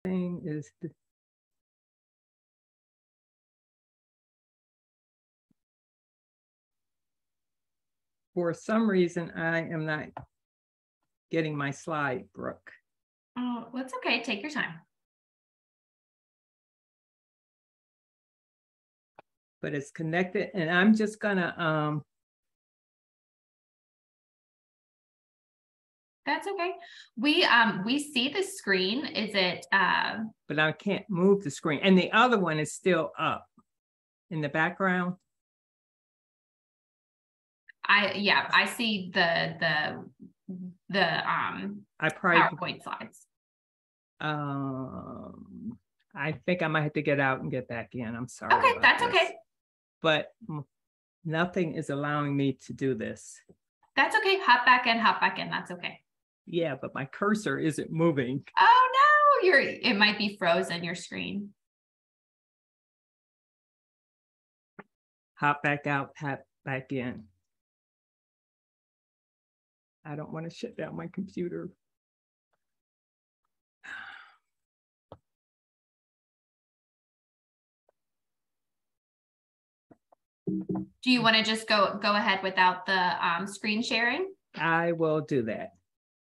thing is for some reason I am not getting my slide, Brooke. Oh, that's okay. Take your time. But it's connected, and I'm just gonna That's okay. We see the screen. Is it but I can't move the screen, and the other one is still up in the background. I see the I probably PowerPoint slides. I think I might have to get out and get back in. I'm sorry. Okay, that's this. okay. But nothing is allowing me to do this. That's okay. Hop back in. That's okay. Yeah, but my cursor isn't moving. Oh no, it might be frozen, your screen. Hop back out, hop back in. I don't want to shut down my computer. Do you want to just go ahead without the screen sharing? I will do that.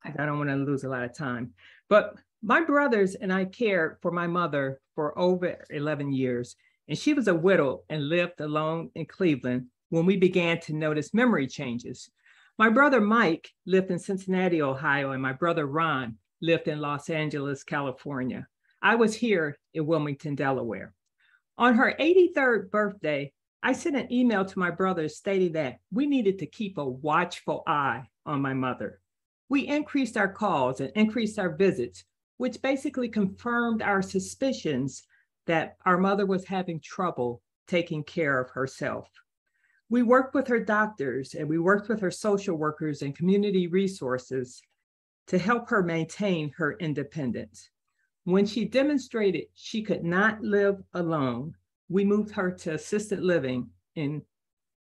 Okay. I don't want to lose a lot of time. But my brothers and I cared for my mother for over 11 years, and she was a widow and lived alone in Cleveland when we began to notice memory changes. My brother Mike lived in Cincinnati, Ohio, and my brother Ron lived in Los Angeles, California. I was here in Wilmington, Delaware. On her 83rd birthday, I sent an email to my brothers stating that we needed to keep a watchful eye on my mother. We increased our calls and increased our visits, which basically confirmed our suspicions that our mother was having trouble taking care of herself. We worked with her doctors and we worked with her social workers and community resources to help her maintain her independence. When she demonstrated she could not live alone, we moved her to assisted living in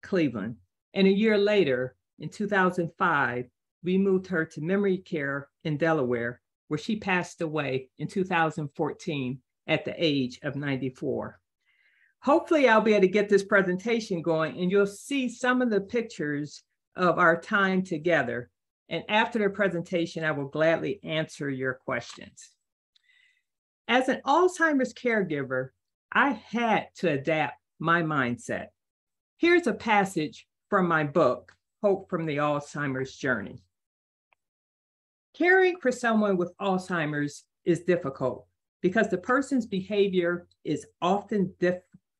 Cleveland. And a year later, in 2005, we moved her to memory care in Delaware, where she passed away in 2014 at the age of 94. Hopefully I'll be able to get this presentation going and you'll see some of the pictures of our time together. And after the presentation, I will gladly answer your questions. As an Alzheimer's caregiver, I had to adapt my mindset. Here's a passage from my book, Hope from the Alzheimer's Journey. Caring for someone with Alzheimer's is difficult because the person's behavior is often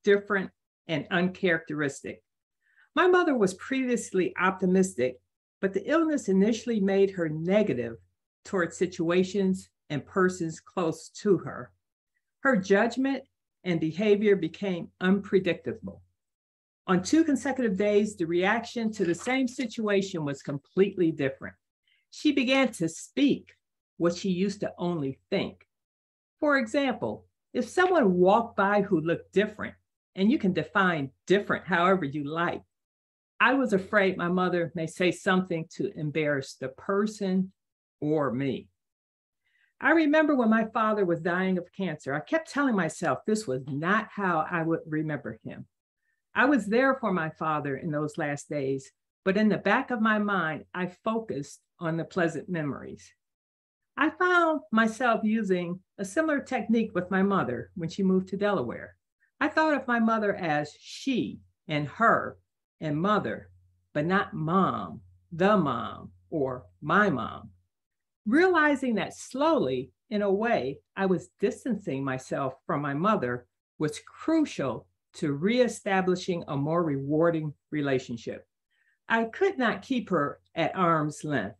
different and uncharacteristic. My mother was previously optimistic, but the illness initially made her negative towards situations and persons close to her. Her judgment and behavior became unpredictable. On 2 consecutive days, the reaction to the same situation was completely different. She began to speak what she used to only think. For example, if someone walked by who looked different, and you can define different however you like, I was afraid my mother may say something to embarrass the person or me. I remember when my father was dying of cancer, I kept telling myself this was not how I would remember him. I was there for my father in those last days, but in the back of my mind, I focused on the pleasant memories. I found myself using a similar technique with my mother when she moved to Delaware. I thought of my mother as she and her and mother, but not mom, the mom, or my mom. Realizing that slowly, in a way, I was distancing myself from my mother was crucial to reestablishing a more rewarding relationship. I could not keep her at arm's length.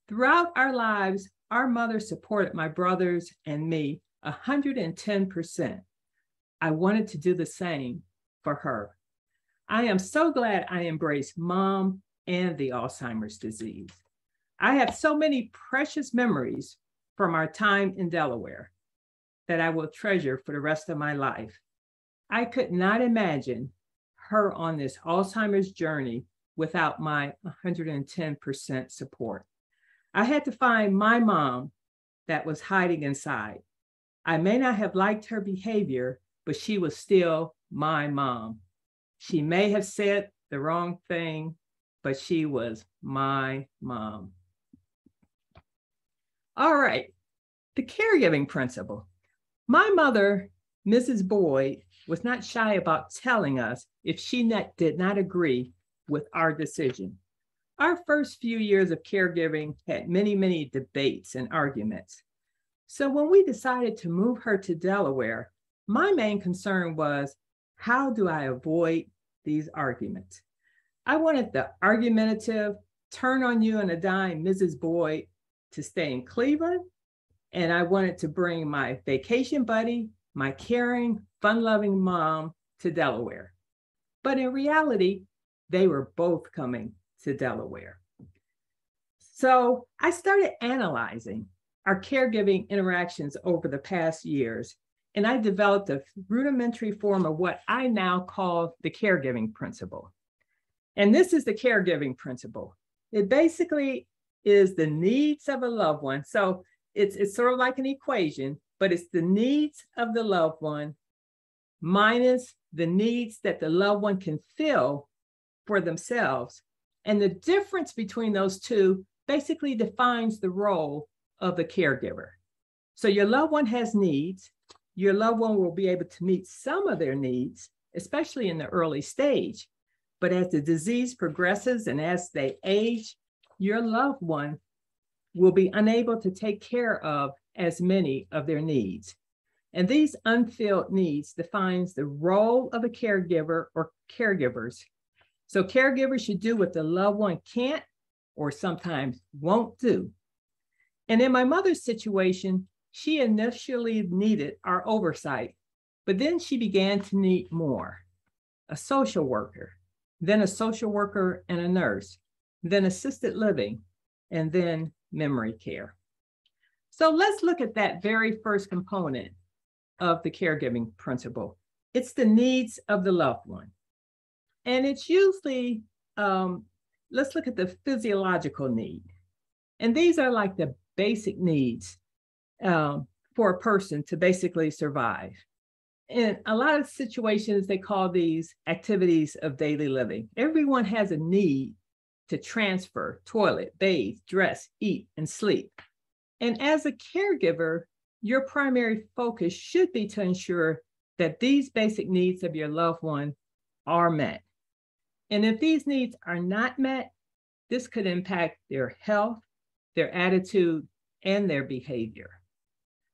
Throughout our lives, our mother supported my brothers and me 110%. I wanted to do the same for her. I am so glad I embraced mom and the Alzheimer's disease. I have so many precious memories from our time in Delaware that I will treasure for the rest of my life. I could not imagine her on this Alzheimer's journey without my 110% support. I had to find my mom that was hiding inside. I may not have liked her behavior, but she was still my mom. She may have said the wrong thing, but she was my mom. All right, the caregiving principle. My mother, Mrs. Boyd, was not shy about telling us if she did not agree with our decision. Our first few years of caregiving had many, many debates and arguments. So when we decided to move her to Delaware, my main concern was, how do I avoid these arguments? I wanted the argumentative, turn on you on a dime Mrs. Boyd to stay in Cleveland, and I wanted to bring my vacation buddy, my caring, fun-loving mom to Delaware. But in reality, they were both coming to Delaware. So I started analyzing our caregiving interactions over the past years, and I developed a rudimentary form of what I now call the caregiving principle. And this is the caregiving principle. It basically is the needs of a loved one. So it's sort of like an equation, but it's the needs of the loved one minus the needs that the loved one can fill for themselves. And the difference between those two basically defines the role of the caregiver. So your loved one has needs. Your loved one will be able to meet some of their needs, especially in the early stage. But as the disease progresses and as they age, your loved one will be unable to take care of as many of their needs. And these unfilled needs defines the role of a caregiver or caregivers. So caregivers should do what the loved one can't or sometimes won't do. And in my mother's situation, she initially needed our oversight, but then she began to need more. A social worker, then a social worker and a nurse, then assisted living, and then memory care. So let's look at that very first component of the caregiving principle. It's the needs of the loved one. And it's usually, let's look at the physiological need. And these are like the basic needs for a person to basically survive. In a lot of situations, they call these activities of daily living. Everyone has a need to transfer, toilet, bathe, dress, eat, and sleep. And as a caregiver, your primary focus should be to ensure that these basic needs of your loved one are met. And if these needs are not met, this could impact their health, their attitude, and their behavior.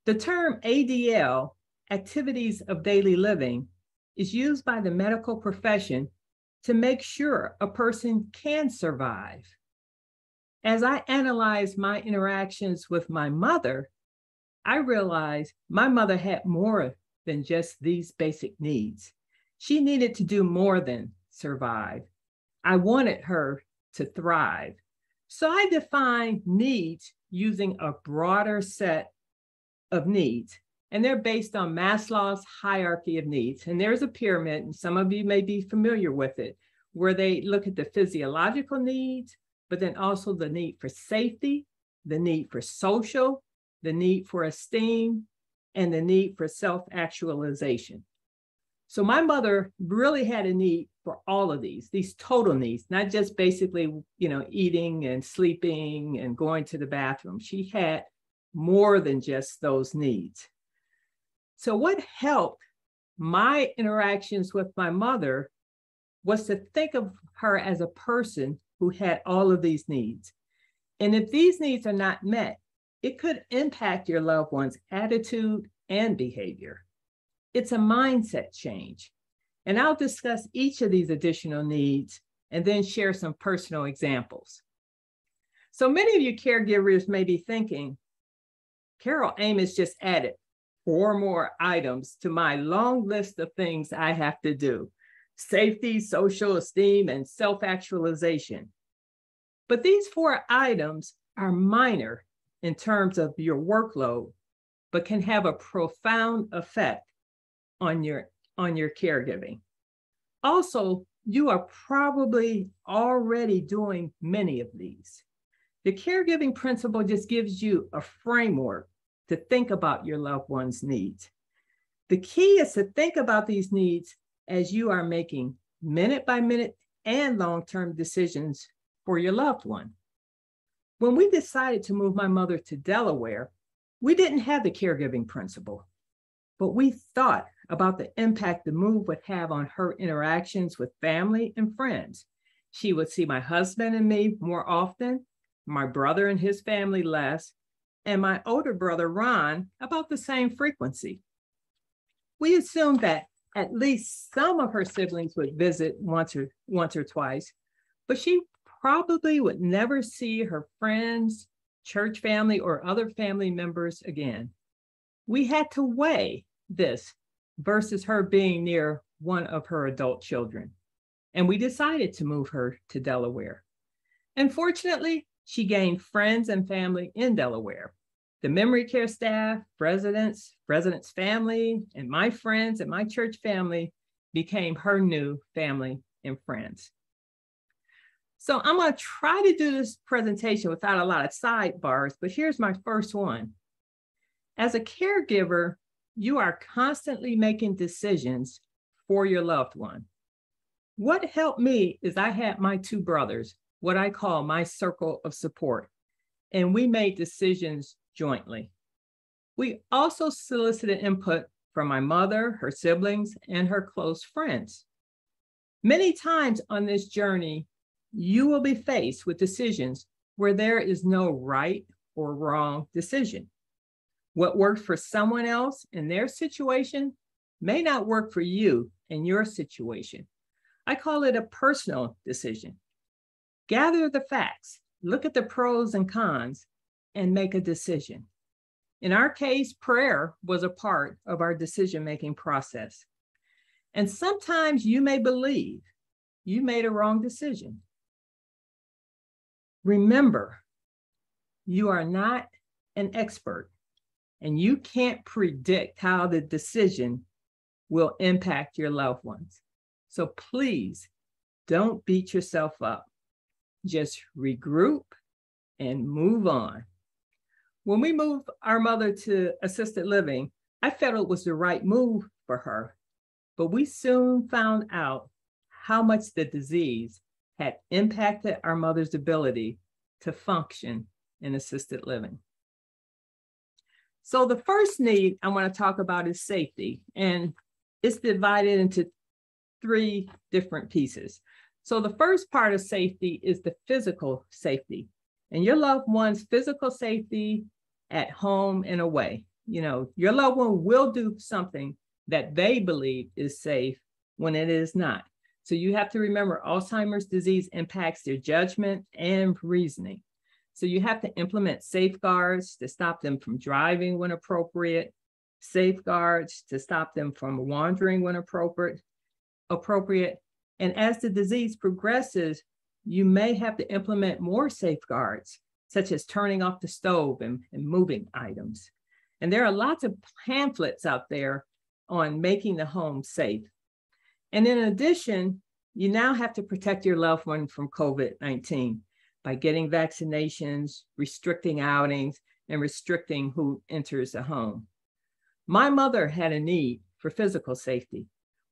The term ADL, activities of daily living, is used by the medical profession to make sure a person can survive. As I analyzed my interactions with my mother, I realized my mother had more than just these basic needs. She needed to do more than survive. I wanted her to thrive. So I defined needs using a broader set of needs. And they're based on Maslow's hierarchy of needs. And there's a pyramid, and some of you may be familiar with it, where they look at the physiological needs, but then also the need for safety, the need for social, the need for esteem, and the need for self-actualization. So my mother really had a need for all of these total needs, not just basically, eating and sleeping and going to the bathroom. She had more than just those needs. So what helped my interactions with my mother was to think of her as a person who had all of these needs. And if these needs are not met, it could impact your loved one's attitude and behavior. It's a mindset change. And I'll discuss each of these additional needs and then share some personal examples. So many of you caregivers may be thinking, Carol Amos just added 4 more items to my long list of things I have to do: safety, social esteem, and self-actualization. But these 4 items are minor in terms of your workload, but can have a profound effect on your caregiving. Also, you are probably already doing many of these. The caregiving principle just gives you a framework to think about your loved one's needs. The key is to think about these needs as you are making minute by minute and long-term decisions for your loved one. When we decided to move my mother to Delaware, we didn't have the caregiving principle, but we thought about the impact the move would have on her interactions with family and friends. She would see my husband and me more often, my brother and his family less, and my older brother, Ron, about the same frequency. We assumed that at least some of her siblings would visit once or twice, but she probably would never see her friends, church family, or other family members again. We had to weigh this versus her being near one of her adult children, and we decided to move her to Delaware. And fortunately, she gained friends and family in Delaware. The memory care staff, residents' family, and my friends and my church family became her new family and friends. So I'm going to try to do this presentation without a lot of sidebars, but here's my first one. As a caregiver, you are constantly making decisions for your loved one. What helped me is I had my two brothers, what I call my circle of support, and we made decisions jointly. We also solicited input from my mother, her siblings, and her close friends. Many times on this journey, you will be faced with decisions where there is no right or wrong decision. What works for someone else in their situation may not work for you in your situation. I call it a personal decision. Gather the facts, look at the pros and cons, and make a decision. In our case, prayer was a part of our decision-making process. And sometimes you may believe you made a wrong decision. Remember, you are not an expert, and you can't predict how the decision will impact your loved ones. So please don't beat yourself up. Just regroup and move on. When we moved our mother to assisted living, I felt it was the right move for her, but we soon found out how much the disease had impacted our mother's ability to function in assisted living. So the first need I want to talk about is safety, and it's divided into three different pieces. So the first part of safety is the physical safety, and your loved one's physical safety at home and away. You know, your loved one will do something that they believe is safe when it is not. So you have to remember Alzheimer's disease impacts their judgment and reasoning. So you have to implement safeguards to stop them from driving when appropriate, safeguards to stop them from wandering when appropriate. And as the disease progresses, you may have to implement more safeguards, such as turning off the stove and moving items. And there are lots of pamphlets out there on making the home safe. And in addition, you now have to protect your loved one from COVID-19 by getting vaccinations, restricting outings, and restricting who enters the home. My mother had a need for physical safety.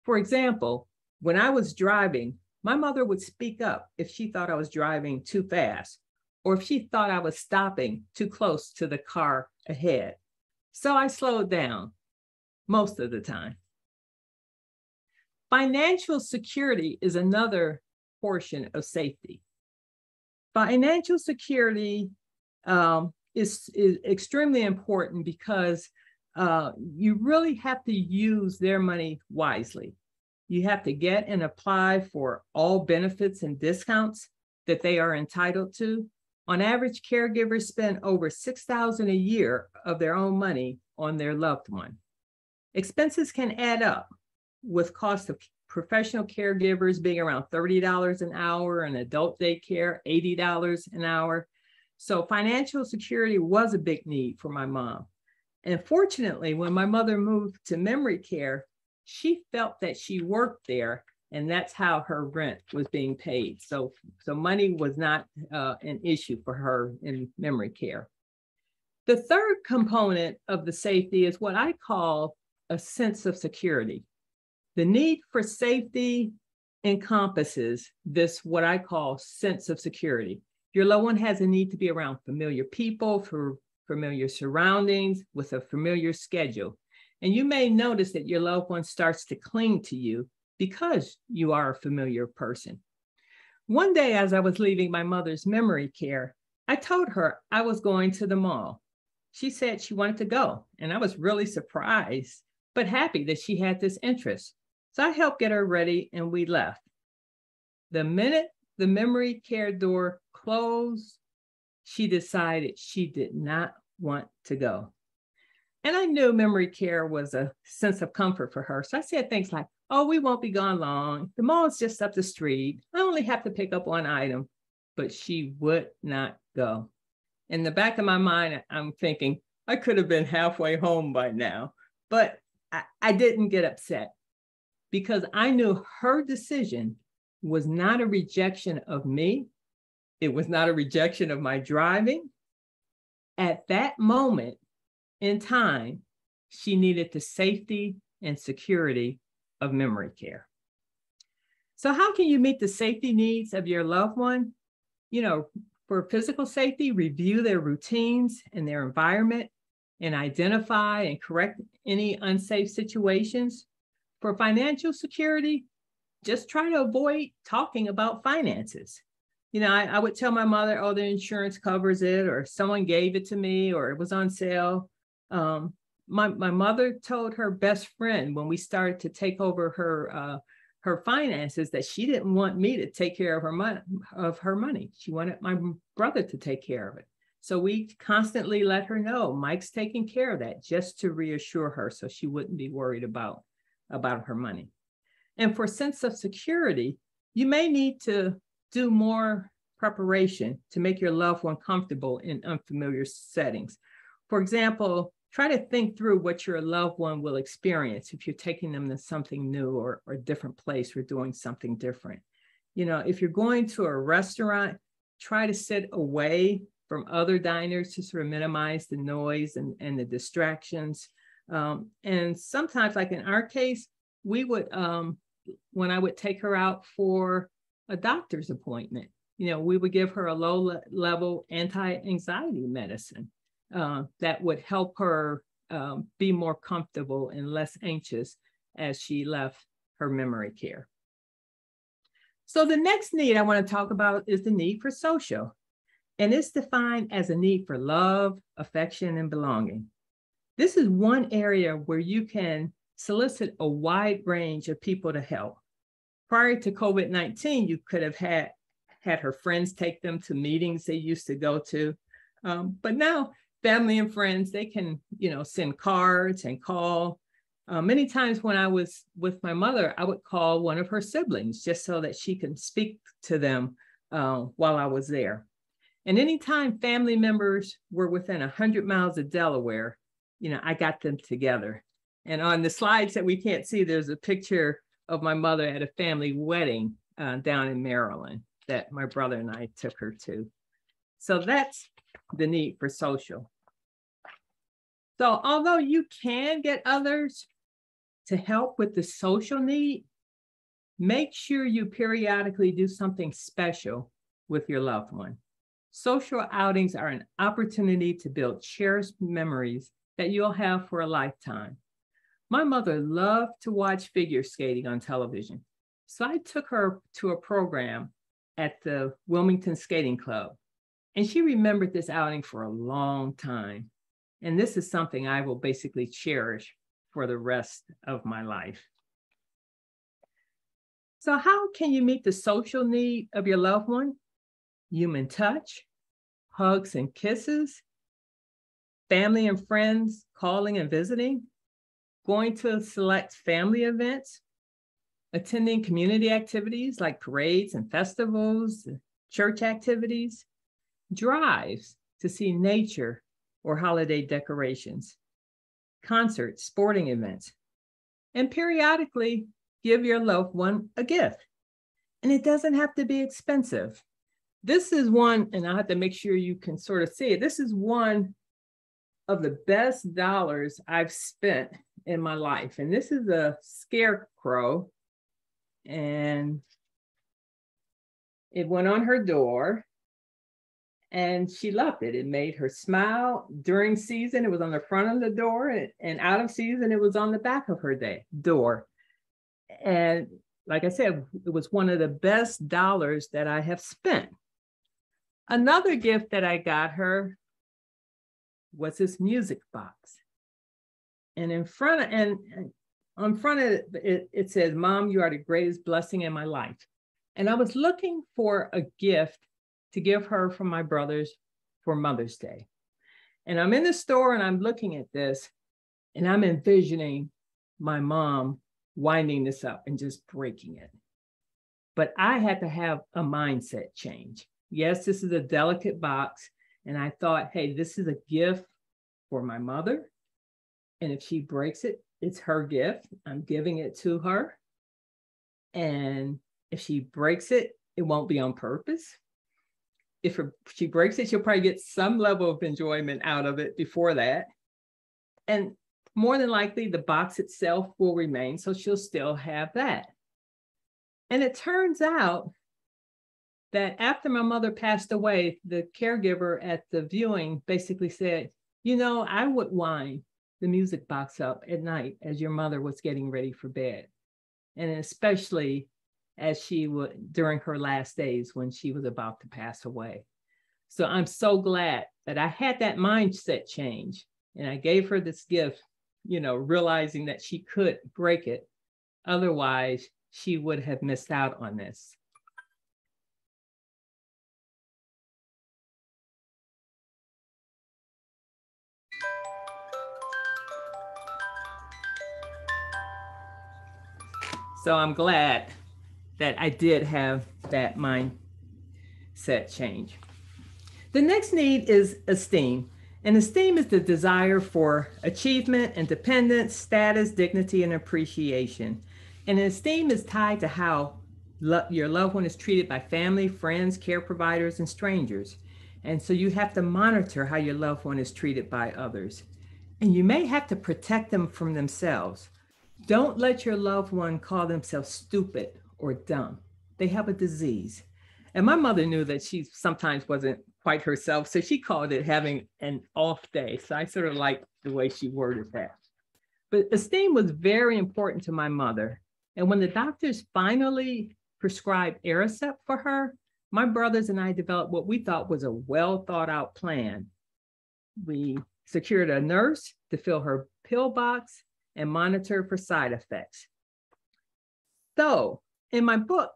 For example, when I was driving, my mother would speak up if she thought I was driving too fast, or if she thought I was stopping too close to the car ahead. So I slowed down most of the time. Financial security is another portion of safety. Financial security is extremely important because you really have to use their money wisely. You have to get and apply for all benefits and discounts that they are entitled to. On average, caregivers spend over $6,000 a year of their own money on their loved one. Expenses can add up, with cost of professional caregivers being around $30 an hour and adult daycare, $80 an hour. So financial security was a big need for my mom. And fortunately, when my mother moved to memory care, she felt that she worked there, and that's how her rent was being paid. So money was not an issue for her in memory care. The third component of the safety is what I call a sense of security. The need for safety encompasses this, what I call sense of security. Your loved one has a need to be around familiar people, for familiar surroundings, with a familiar schedule. And you may notice that your loved one starts to cling to you because you are a familiar person. One day, as I was leaving my mother's memory care, I told her I was going to the mall. She said she wanted to go, and I was really surprised, but happy that she had this interest. So I helped get her ready, and we left. The minute the memory care door closed, she decided she did not want to go. And I knew memory care was a sense of comfort for her. So I said things like, oh, we won't be gone long. The mall is just up the street. I only have to pick up one item. But she would not go. In the back of my mind, I'm thinking, I could have been halfway home by now. But I didn't get upset because I knew her decision was not a rejection of me. It was not a rejection of my driving. At that moment in time, she needed the safety and security of memory care. So how can you meet the safety needs of your loved one? For physical safety, review their routines and their environment and identify and correct any unsafe situations. For financial security, just try to avoid talking about finances. I would tell my mother, oh, the insurance covers it, or someone gave it to me, or it was on sale. My mother told her best friend when we started to take over her finances that she didn't want me to take care of her money. She wanted my brother to take care of it. So we constantly let her know Mike's taking care of that, just to reassure her so she wouldn't be worried about her money. And for sense of security, you may need to do more preparation to make your loved one comfortable in unfamiliar settings. For example, try to think through what your loved one will experience if you're taking them to something new or a different place or doing something different. If you're going to a restaurant, try to sit away from other diners to sort of minimize the noise and the distractions. And sometimes, like in our case, we would, when I would take her out for a doctor's appointment, we would give her a low-level anti-anxiety medicine that would help her be more comfortable and less anxious as she left her memory care. So the next need I want to talk about is the need for social. And it's defined as a need for love, affection, and belonging. This is one area where you can solicit a wide range of people to help. Prior to COVID-19, you could have had her friends take them to meetings they used to go to. But now family and friends, they can, send cards and call. Many times when I was with my mother, I would call one of her siblings just so that she could speak to them while I was there. And anytime family members were within 100 miles of Delaware, I got them together. And on the slides that we can't see, there's a picture of my mother at a family wedding down in Maryland that my brother and I took her to. So that's the need for social. So although you can get others to help with the social need, make sure you periodically do something special with your loved one. Social outings are an opportunity to build cherished memories that you'll have for a lifetime. My mother loved to watch figure skating on television, so I took her to a program at the Wilmington Skating Club, and she remembered this outing for a long time. And this is something I will basically cherish for the rest of my life. So how can you meet the social need of your loved one? Human touch, hugs and kisses, family and friends calling and visiting, going to select family events, attending community activities like parades and festivals, church activities, drives to see nature or holiday decorations, concerts, sporting events, and periodically give your loved one a gift. And it doesn't have to be expensive. This is one, and I have to make sure you can sort of see it. This is one of the best dollars I've spent in my life. And this is a scarecrow, and it went on her door, and she loved it. It made her smile. During season, it was on the front of the door, and out of season, it was on the back of her door. And like I said, it was one of the best dollars that I have spent. Another gift that I got her was this music box. And on front of it, it says, "Mom, you are the greatest blessing in my life." And I was looking for a gift to give her from my brothers for Mother's Day. And I'm in the store and I'm looking at this and I'm envisioning my mom winding this up and just breaking it. But I had to have a mindset change. Yes, this is a delicate box. And I thought, hey, this is a gift for my mother. And if she breaks it, it's her gift. I'm giving it to her. And if she breaks it, it won't be on purpose. If she breaks it, she'll probably get some level of enjoyment out of it before that. And more than likely, the box itself will remain, so she'll still have that. And it turns out that after my mother passed away, the caregiver at the viewing basically said, you know, I would wind the music box up at night as your mother was getting ready for bed. And especially as she would during her last days when she was about to pass away. So I'm so glad that I had that mindset change and I gave her this gift, you know, realizing that she could break it. Otherwise, she would have missed out on this. So I'm glad that I did have that mindset change. The next need is esteem. And esteem is the desire for achievement, independence, status, dignity, and appreciation. And esteem is tied to how your loved one is treated by family, friends, care providers, and strangers. And so you have to monitor how your loved one is treated by others. And you may have to protect them from themselves. Don't let your loved one call themselves stupid or dumb. They have a disease. And my mother knew that she sometimes wasn't quite herself, so she called it having an off day. So I sort of liked the way she worded that. But esteem was very important to my mother. And when the doctors finally prescribed Aricept for her, my brothers and I developed what we thought was a well thought out plan. We secured a nurse to fill her pill box and monitor for side effects. So in my book,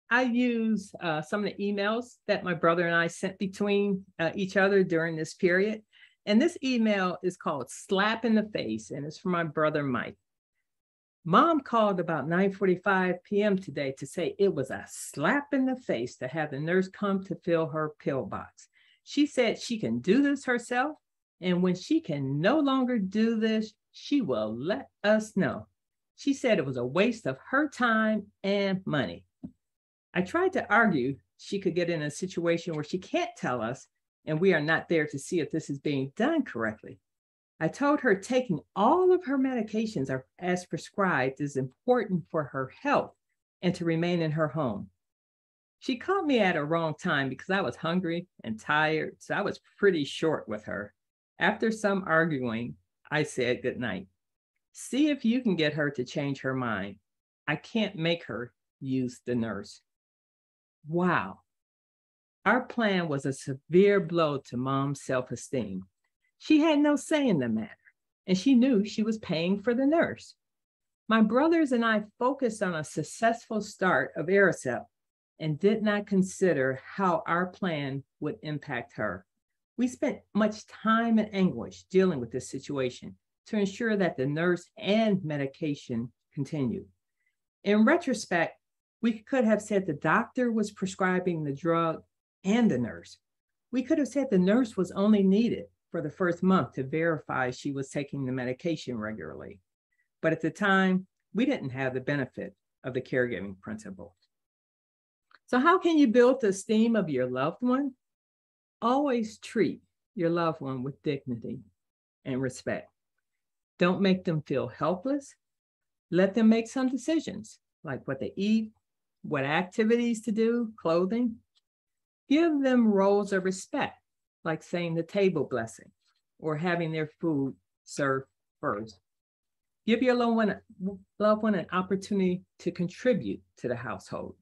I use some of the emails that my brother and I sent between each other during this period. And this email is called Slap in the Face, and it's from my brother, Mike. Mom called about 9:45 p.m. today to say it was a slap in the face to have the nurse come to fill her pill box. She said she can do this herself, and when she can no longer do this, she will let us know. She said it was a waste of her time and money. I tried to argue she could get in a situation where she can't tell us, and we are not there to see if this is being done correctly. I told her taking all of her medications as prescribed is important for her health and to remain in her home. She caught me at a wrong time because I was hungry and tired, so I was pretty short with her. After some arguing, I said goodnight. See if you can get her to change her mind. I can't make her use the nurse. Wow. Our plan was a severe blow to Mom's self-esteem. She had no say in the matter, and she knew she was paying for the nurse. My brothers and I focused on a successful start of Aricept and did not consider how our plan would impact her. We spent much time and anguish dealing with this situation to ensure that the nurse and medication continued. In retrospect, we could have said the doctor was prescribing the drug and the nurse. We could have said the nurse was only needed for the first month to verify she was taking the medication regularly. But at the time, we didn't have the benefit of the caregiving principle. So how can you build the esteem of your loved one? Always treat your loved one with dignity. and respect. Don't make them feel helpless. Let them make some decisions, like what they eat, what activities to do, clothing. Give them roles of respect, like saying the table blessing or having their food served first. Give your loved one an opportunity to contribute to the household.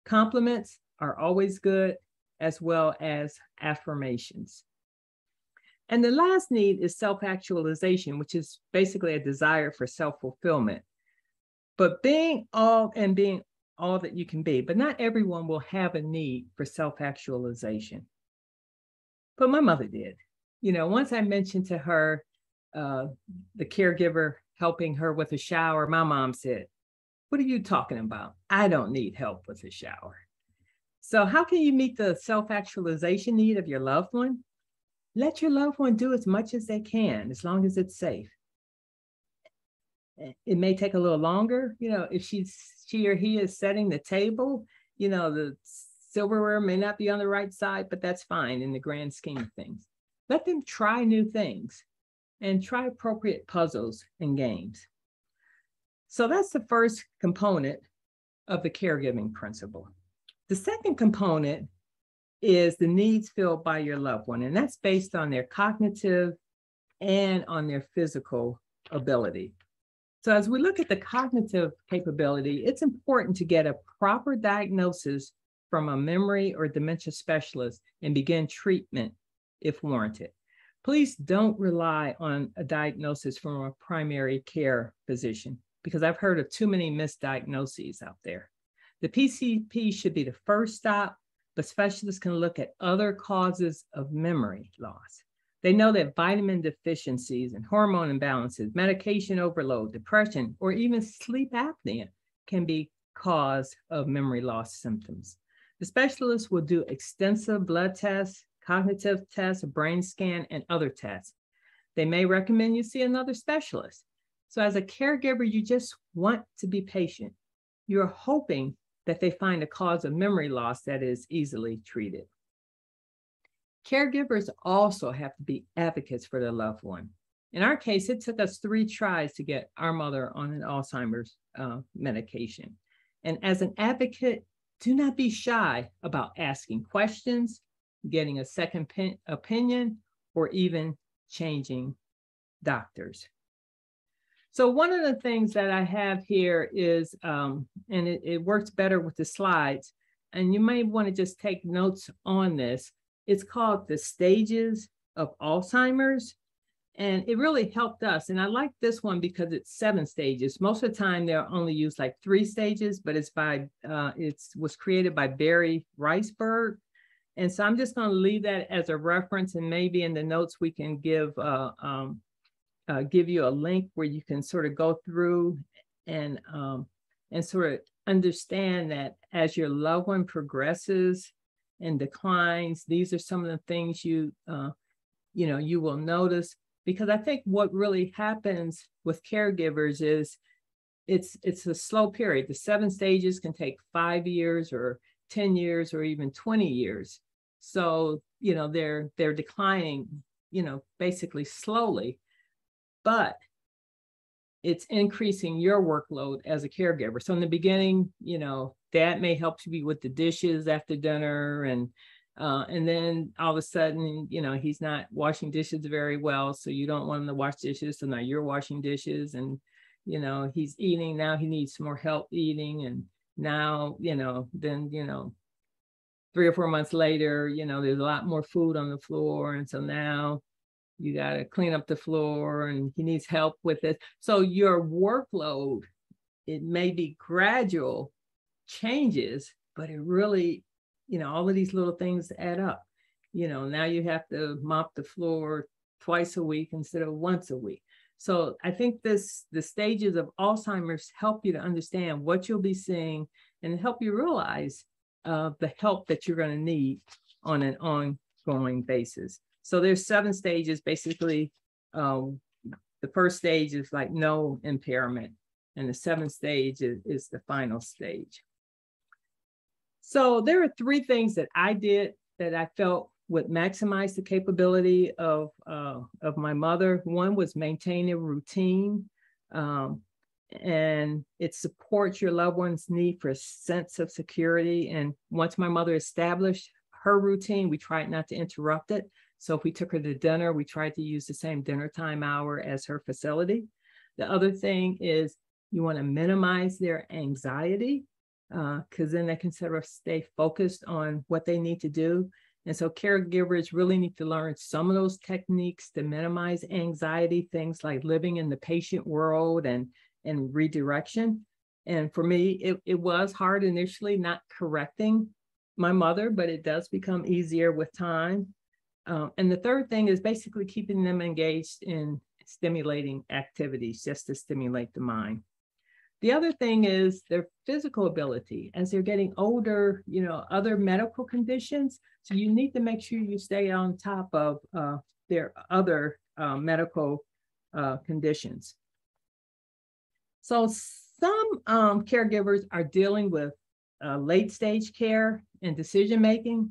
Compliments are always good, as well as affirmations. And the last need is self-actualization, which is basically a desire for self-fulfillment. But being all that you can be, but not everyone will have a need for self-actualization. But my mother did. Once I mentioned to her, the caregiver helping her with a shower, my mom said, "What are you talking about? I don't need help with a shower." So how can you meet the self-actualization need of your loved one? Let your loved one do as much as they can, as long as it's safe. It may take a little longer, if she or he is setting the table, the silverware may not be on the right side, but that's fine in the grand scheme of things. Let them try new things and try appropriate puzzles and games. So that's the first component of the caregiving principle. The second component is the needs filled by your loved one, and that's based on their cognitive and on their physical ability. So as we look at the cognitive capability, it's important to get a proper diagnosis from a memory or dementia specialist and begin treatment if warranted. Please don't rely on a diagnosis from a primary care physician, because I've heard of too many misdiagnoses out there. The PCP should be the first stop, but specialists can look at other causes of memory loss. They know that vitamin deficiencies and hormone imbalances, medication overload, depression, or even sleep apnea can be cause of memory loss symptoms. The specialists will do extensive blood tests, cognitive tests, a brain scan, and other tests. They may recommend you see another specialist. So as a caregiver, you just want to be patient. You're hoping that they find a cause of memory loss that is easily treated. Caregivers also have to be advocates for their loved one. In our case, it took us 3 tries to get our mother on an Alzheimer's medication. And as an advocate, do not be shy about asking questions, getting a second opinion, or even changing doctors. So one of the things that I have here is, and it works better with the slides, and you may want to just take notes on this. It's called the stages of Alzheimer's, and it really helped us. And I like this one because it's 7 stages. Most of the time they'll only use like 3 stages, but it was created by Barry Riceberg. And so I'm just going to leave that as a reference, and maybe in the notes we can give you a link where you can sort of go through and sort of understand that as your loved one progresses and declines, these are some of the things you will notice. Because I think what really happens with caregivers is it's a slow period. The 7 stages can take 5 years or 10 years or even 20 years. So, they're declining, basically slowly, but it's increasing your workload as a caregiver. So in the beginning, dad may help you with the dishes after dinner, and then all of a sudden, he's not washing dishes very well. So you don't want him to wash dishes. So now you're washing dishes, and, he's eating. Now he needs more help eating. And now, then, 3 or 4 months later, there's a lot more food on the floor. And so now you got to clean up the floor, and he needs help with it. So your workload, it may be gradual changes, but it really, all of these little things add up. Now you have to mop the floor twice a week instead of once a week. So I think the stages of Alzheimer's help you to understand what you'll be seeing and help you realize the help that you're going to need on an ongoing basis. So there's 7 stages. Basically, the first stage is like no impairment, and the 7th stage is the final stage. So there are 3 things that I did that I felt would maximize the capability of my mother. One was maintain a routine, and it supports your loved one's need for a sense of security. And once my mother established her routine, we tried not to interrupt it. So if we took her to dinner, we tried to use the same dinner time hour as her facility. The other thing is you want to minimize their anxiety, because then they can sort of stay focused on what they need to do. And so caregivers really need to learn some of those techniques to minimize anxiety, things like living in the patient world and redirection. And for me, it was hard initially not correcting my mother, but it does become easier with time. And the third thing is basically keeping them engaged in stimulating activities just to stimulate the mind. The other thing is their physical ability. As they're getting older, other medical conditions. So you need to make sure you stay on top of their other medical conditions. So some caregivers are dealing with late stage care and decision-making.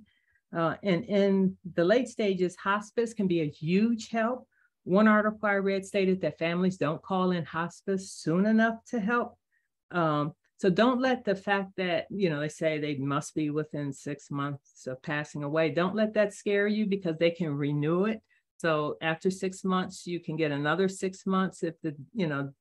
And in the late stages, hospice can be a huge help. One article I read stated that families don't call in hospice soon enough to help. So don't let the fact that, they say they must be within 6 months of passing away. Don't let that scare you, because they can renew it. So after 6 months, you can get another 6 months if the,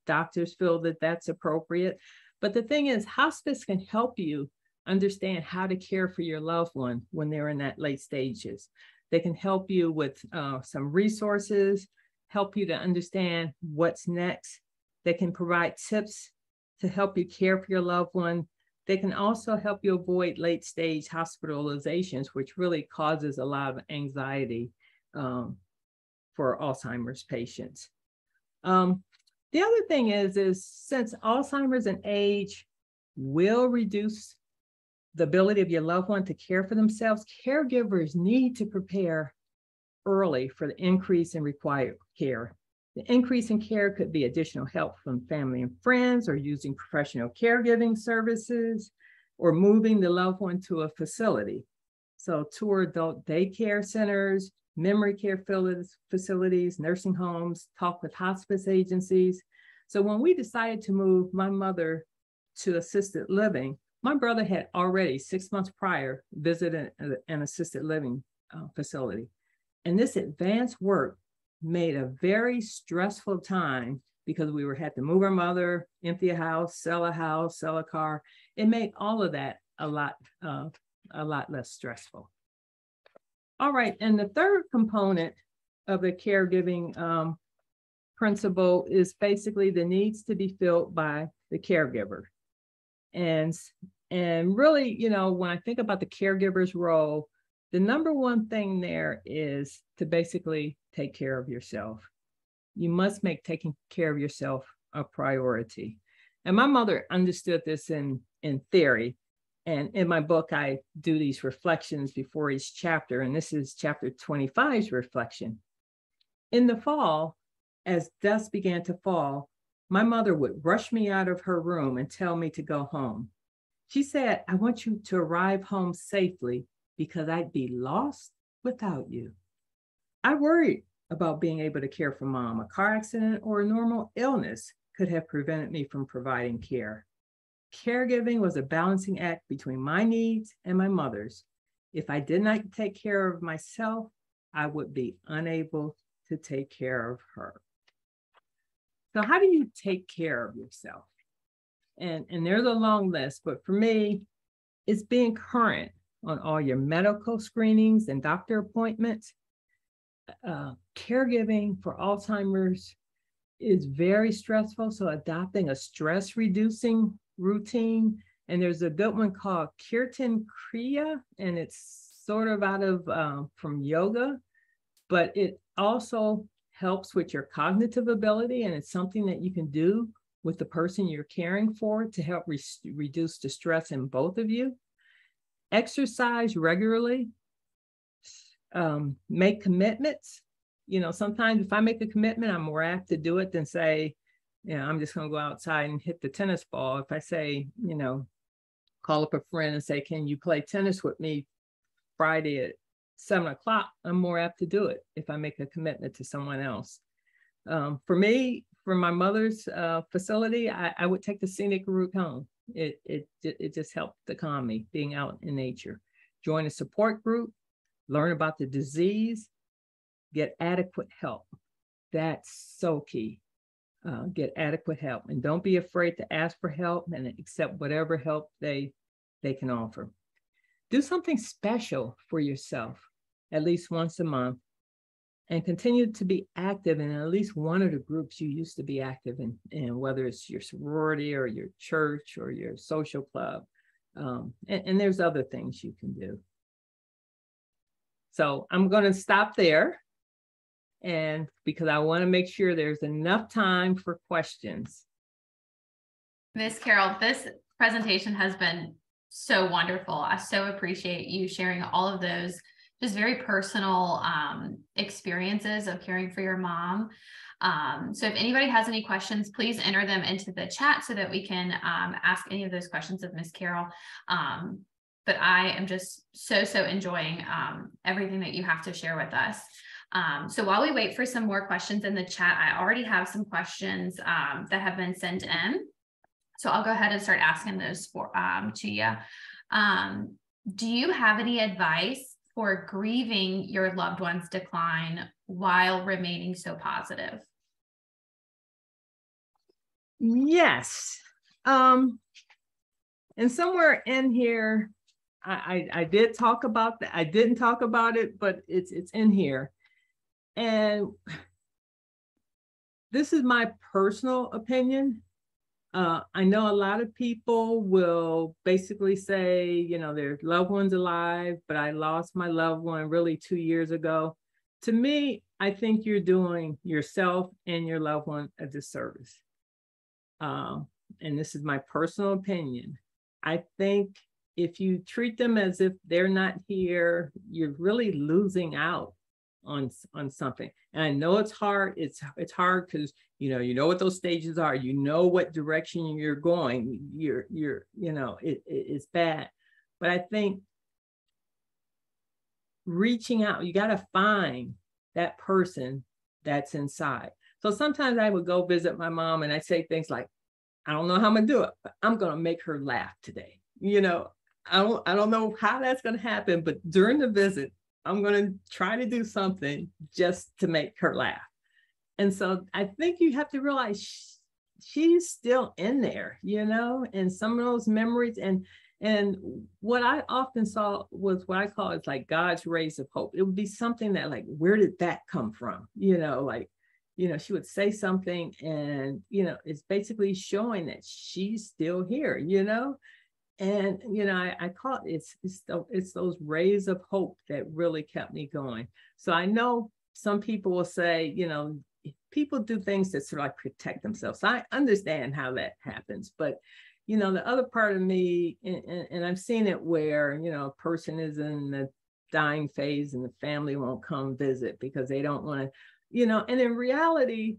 doctors feel that that's appropriate. But the thing is, hospice can help you understand how to care for your loved one when they're in that late stages. They can help you with some resources, help you to understand what's next. They can provide tips to help you care for your loved one. They can also help you avoid late stage hospitalizations, which really causes a lot of anxiety for Alzheimer's patients. The other thing is since Alzheimer's and age will reduce the ability of your loved one to care for themselves, caregivers need to prepare early for the increase in required care. The increase in care could be additional help from family and friends, or using professional caregiving services, or moving the loved one to a facility. So tour adult daycare centers, memory care facilities, nursing homes, talk with hospice agencies. So when we decided to move my mother to assisted living, my brother had already 6 months prior visited an assisted living facility. And this advanced work made a very stressful time, because we had to move our mother, empty a house, sell a car. It made all of that a lot less stressful. All right, and the third component of the caregiving principle is basically the needs to be filled by the caregiver. And really, when I think about the caregiver's role, the number one thing there is to basically take care of yourself. You must make taking care of yourself a priority. And my mother understood this in theory. And in my book, I do these reflections before each chapter. And this is chapter 25's reflection. In the fall, as dusk began to fall, my mother would rush me out of her room and tell me to go home. She said, "I want you to arrive home safely, because I'd be lost without you." I worried about being able to care for Mom. A car accident or a normal illness could have prevented me from providing care. Caregiving was a balancing act between my needs and my mother's. If I did not take care of myself, I would be unable to take care of her. So how do you take care of yourself? And there's a long list, but for me, it's being current on all your medical screenings and doctor appointments. Caregiving for Alzheimer's is very stressful, so adopting a stress reducing routine. And there's a good one called Kirtan Kriya, and it's sort of out of from yoga, but it also helps with your cognitive ability, and it's something that you can do with the person you're caring for to help reduce the stress in both of you. Exercise regularly, make commitments. Sometimes if I make a commitment, I'm more apt to do it than say, I'm just going to go outside and hit the tennis ball. If I say, call up a friend and say, "Can you play tennis with me Friday at 7 o'clock, I'm more apt to do it if I make a commitment to someone else. For me, for my mother's facility, I would take the scenic route home. It just helped to calm me, being out in nature. Join a support group, learn about the disease, get adequate help. That's so key. Get adequate help, and don't be afraid to ask for help and accept whatever help they can offer. Do something special for yourself at least once a month, and continue to be active in at least one of the groups you used to be active in whether it's your sorority or your church or your social club. And there's other things you can do. So I'm going to stop there, and because I want to make sure there's enough time for questions. Miss Carol, this presentation has been so wonderful. I so appreciate you sharing all of those just very personal experiences of caring for your mom. So if anybody has any questions, please enter them into the chat so that we can ask any of those questions of Miss Carol. But I am just so enjoying everything that you have to share with us. So while we wait for some more questions in the chat, I already have some questions that have been sent in. So I'll go ahead and start asking those to you. Do you have any advice for grieving your loved one's decline while remaining so positive? Yes. And somewhere in here, I did talk about that. I didn't talk about it, but it's in here. And this is my personal opinion. I know a lot of people will basically say, you know, their loved one's alive, but I lost my loved one really 2 years ago. To me, I think you're doing yourself and your loved one a disservice. And this is my personal opinion. I think if you treat them as if they're not here, you're really losing out on something. And I know it's hard. It's hard because you know what those stages are. You know what direction you're going. It's bad. But I think reaching out, you got to find that person that's inside. So sometimes I would go visit my mom and I say things like, I don't know how I'm gonna do it, but I'm gonna make her laugh today. I don't know how that's gonna happen, but during the visit, I'm going to try to do something just to make her laugh. And so I think you have to realize she's still in there, and some of those memories. And what I often saw was what I call it's like God's rays of hope. It would be something that like, where did that come from? She would say something and, it's basically showing that she's still here, And, I call it, it's those rays of hope that really kept me going. So I know some people will say, people do things to sort of like protect themselves. So I understand how that happens. But, the other part of me, and I've seen it where, a person is in the dying phase and the family won't come visit because they don't want to, and in reality,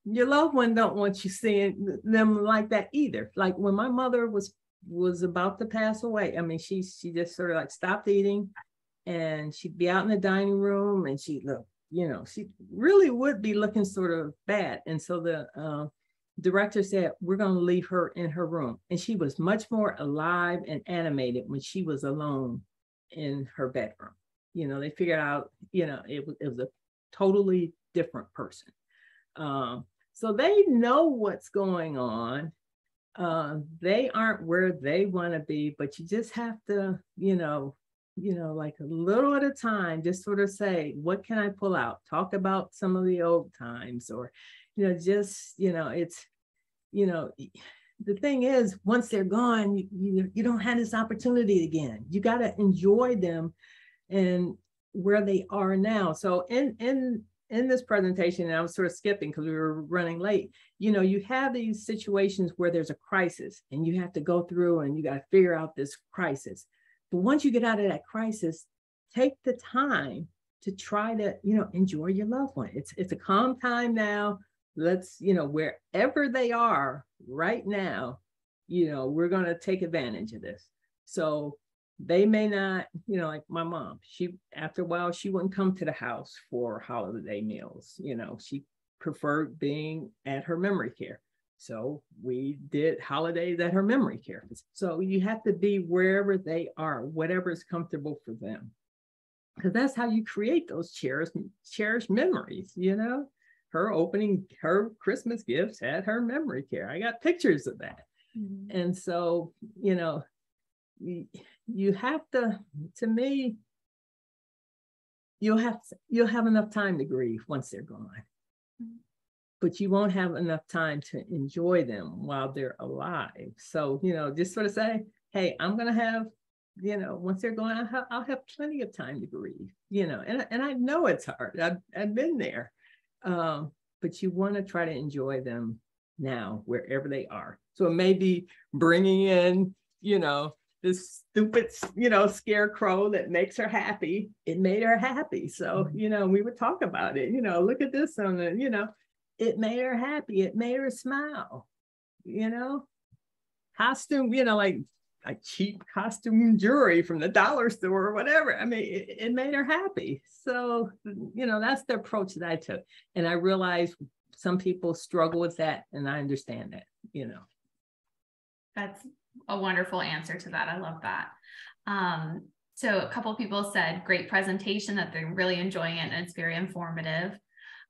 your loved one don't want you seeing them like that either. Like when my mother was about to pass away, I mean, she just sort of like stopped eating and she'd be out in the dining room and she'd look, she really would be looking sort of bad. And so the director said, we're going to leave her in her room. And she was much more alive and animated when she was alone in her bedroom. They figured out, it was a totally different person. So they know what's going on. They aren't where they want to be, but you just have to, like a little at a time, just sort of say, what can I pull out? Talk about some of the old times or, it's, the thing is, once they're gone, you don't have this opportunity again. You got to enjoy them and where they are now. So in this presentation, and I was sort of skipping because we were running late, you have these situations where there's a crisis and you have to go through and you got to figure out this crisis. But once you get out of that crisis, take the time to try to, enjoy your loved one. It's a calm time now. Let's, wherever they are right now, we're going to take advantage of this. So they may not, like my mom, after a while, she wouldn't come to the house for holiday meals. She preferred being at her memory care. So we did holidays at her memory care. So you have to be wherever they are, whatever is comfortable for them. Because that's how you create those cherished memories, her opening her Christmas gifts at her memory care. I got pictures of that. Mm-hmm. And so, you have to me, you'll have enough time to grieve once they're gone. Mm-hmm. But you won't have enough time to enjoy them while they're alive. So, just sort of say, hey, I'm going to have, once they're gone, I'll have plenty of time to grieve, and I know it's hard. I've been there. But you want to try to enjoy them now, wherever they are. So it may be bringing in, this stupid, scarecrow that makes her happy. It made her happy. So, we would talk about it, look at this on the, it made her happy. It made her smile, costume, like cheap costume jewelry from the dollar store or whatever. I mean, it made her happy. So, that's the approach that I took. And I realized some people struggle with that, and I understand that, That's a wonderful answer to that. I love that. So a couple of people said, great presentation, that they're really enjoying it and it's very informative.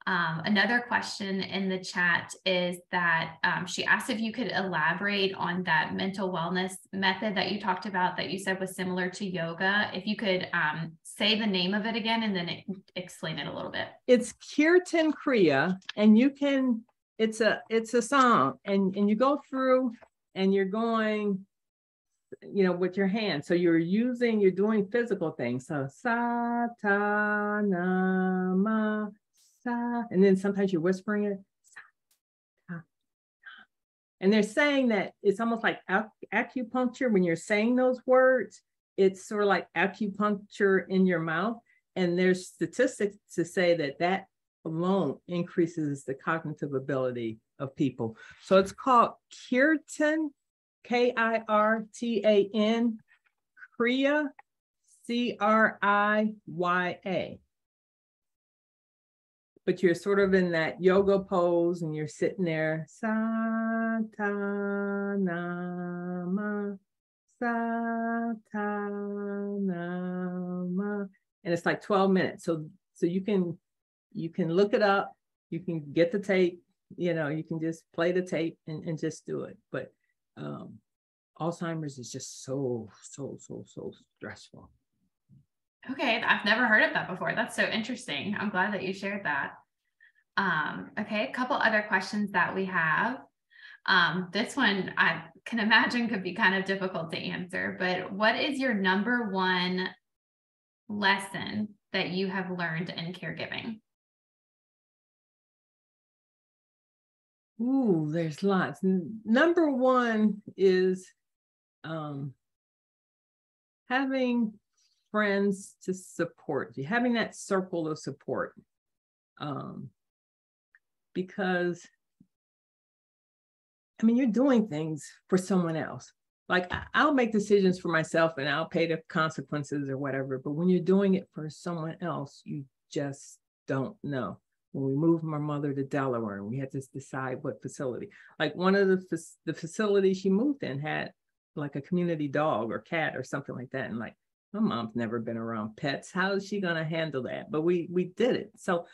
Another question in the chat is that she asked if you could elaborate on that mental wellness method that you talked about, that you said was similar to yoga. If you could say the name of it again and then explain it a little bit. It's Kirtan Kriya, and it's a song, and you go through and you're going, with your hands. So you're doing physical things. So sa ta na ma. And then sometimes you're whispering it. And they're saying that it's almost like acupuncture. When you're saying those words, it's sort of like acupuncture in your mouth. And there's statistics to say that alone increases the cognitive ability of people. So it's called Kirtan, Kirtan, Kriya, Criya. But you're sort of in that yoga pose and you're sitting there, Satanama, Satanama. And it's like 12 minutes. So you can look it up, you can get the tape, you can just play the tape and just do it. But Alzheimer's is just so stressful. Okay, I've never heard of that before. That's so interesting. I'm glad that you shared that. Okay, a couple other questions that we have. This one I can imagine could be kind of difficult to answer, but what is your number one lesson that you have learned in caregiving? Ooh, there's lots. Number one is having friends to support you, having that circle of support. Because, you're doing things for someone else. Like I'll make decisions for myself and I'll pay the consequences or whatever. But when you're doing it for someone else, you just don't know. When we moved my mother to Delaware, and we had to decide what facility. Like one of the facilities she moved in had like a community dog or cat or something like that. And like, my mom's never been around pets. How is she going to handle that? But we did it. So